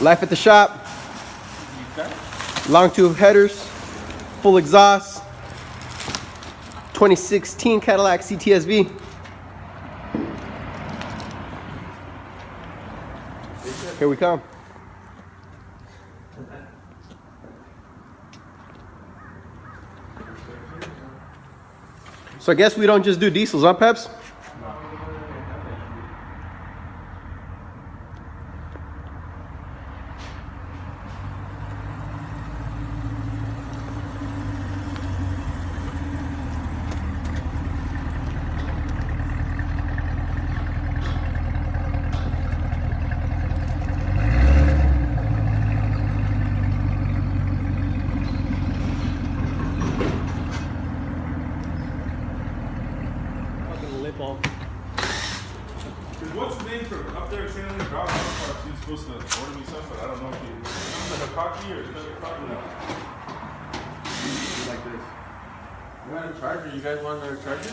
Life at the shop. Longtube headers, full exhaust, 2016 Cadillac CTSV. Here we come. So I guess we don't just do diesels, huh, Peps? What's your name for up there saying on the ground? I don't know if you're supposed to order me something, but I don't know if it's like a cocky or it's not a cocky now. Like this. You want a charger? You guys want another charger?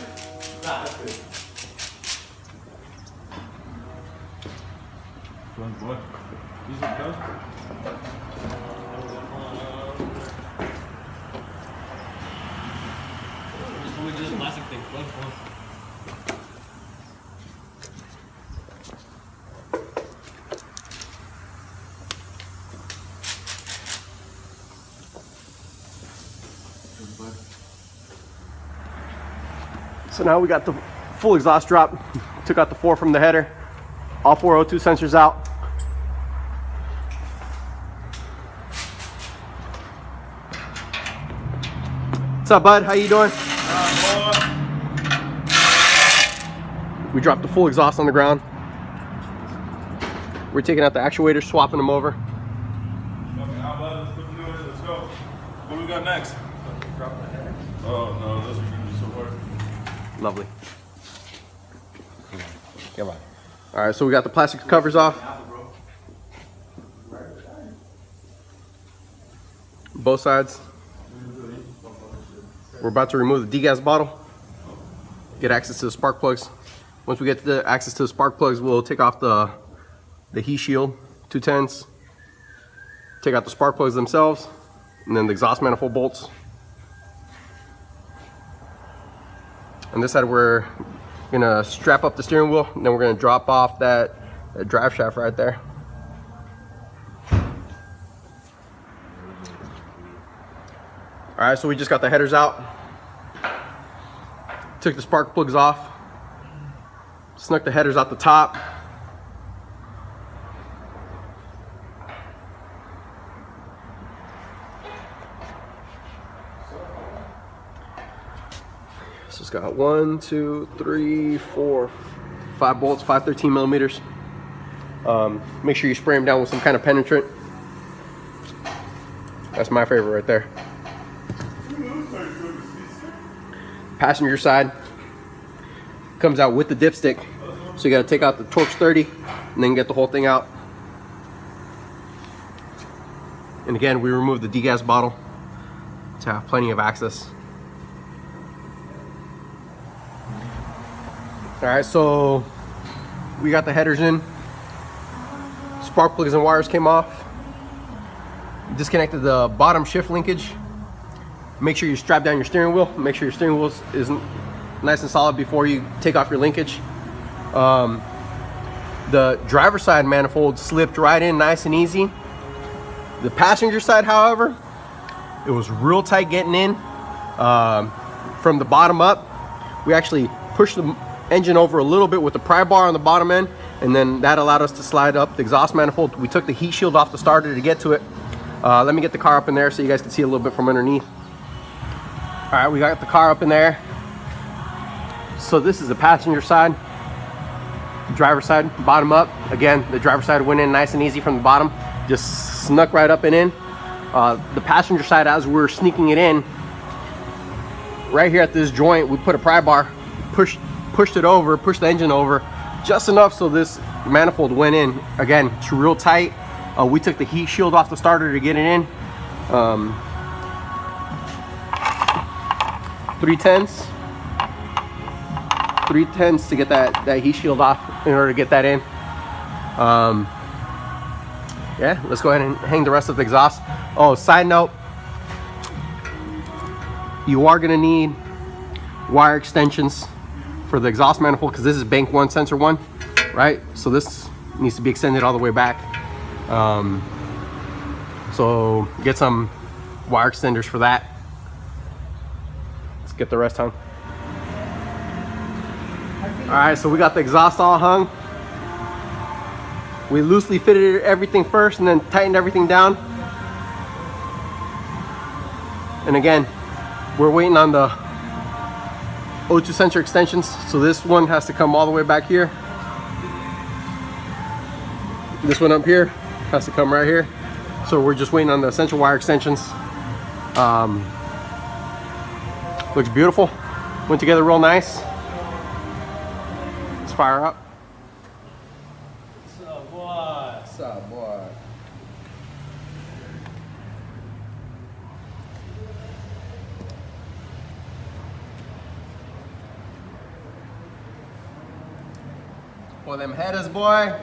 Nah, that's it. What? These are done? We do the plastic thing. So now we got the full exhaust drop. Took out the 4 from the header. All 4 O2 sensors out. What's up, bud? How you doing? We dropped the full exhaust on the ground. We're taking out the actuators, swapping them over. Let's go. What do we got next? Oh no, those are gonna be so hard. Lovely. Come on. All right, so we got the plastic covers off. Both sides. We're about to remove the degas bottle. Get access to the spark plugs. Once we get the access to the spark plugs, we'll take off the heat shield, 210s. Take out the spark plugs themselves, and then the exhaust manifold bolts. On this side, we're gonna strap up the steering wheel, and then we're gonna drop off that drive shaft right there. All right, so we just got the headers out. Took the spark plugs off. Snuck the headers out the top. So it's got 1, 2, 3, 4, 5 bolts, 5 13 millimeters. Make sure you spray them down with some kind of penetrant. That's my favorite right there. Passenger side comes out with the dipstick, so you got to take out the Torx 30 and then get the whole thing out. And again, we remove the degas bottle to have plenty of access. All right, so we got the headers in. Spark plugs and wires came off. Disconnected the bottom shift linkage. Make sure you strap down your steering wheel. Make sure your steering wheel is nice and solid before you take off your linkage. The driver's side manifold slipped right in nice and easy. The passenger side, however, it was real tight getting in. From the bottom up, we actually pushed the engine over a little bit with the pry bar on the bottom end, and then that allowed us to slide up the exhaust manifold. We took the heat shield off the starter to get to it. Let me get the car up in there so you guys can see a little bit from underneath. All right, we got the car up in there. So this is the passenger side, driver side, bottom up. Again, the driver side went in nice and easy from the bottom, just snuck right up and in. The passenger side, as we're sneaking it in, right here at this joint, we put a pry bar, pushed it over, pushed the engine over, just enough so this manifold went in. Again, it's real tight. We took the heat shield off the starter to get it in. 310s to get that heat shield off in order to get that in. Yeah, let's go ahead and hang the rest of the exhaust. Oh, side note, you are gonna need wire extensions for the exhaust manifold because this is bank 1, sensor 1, right? So this needs to be extended all the way back. So get some wire extenders for that. Let's get the rest hung. All right, so we got the exhaust all hung. We loosely fitted everything first and then tightened everything down. And again, we're waiting on the O2 sensor extensions. So this one has to come all the way back here. This one up here has to come right here. So we're just waiting on the sensor wire extensions. Looks beautiful. Went together real nice. Let's fire up. What's up, boy? For them headers, boy.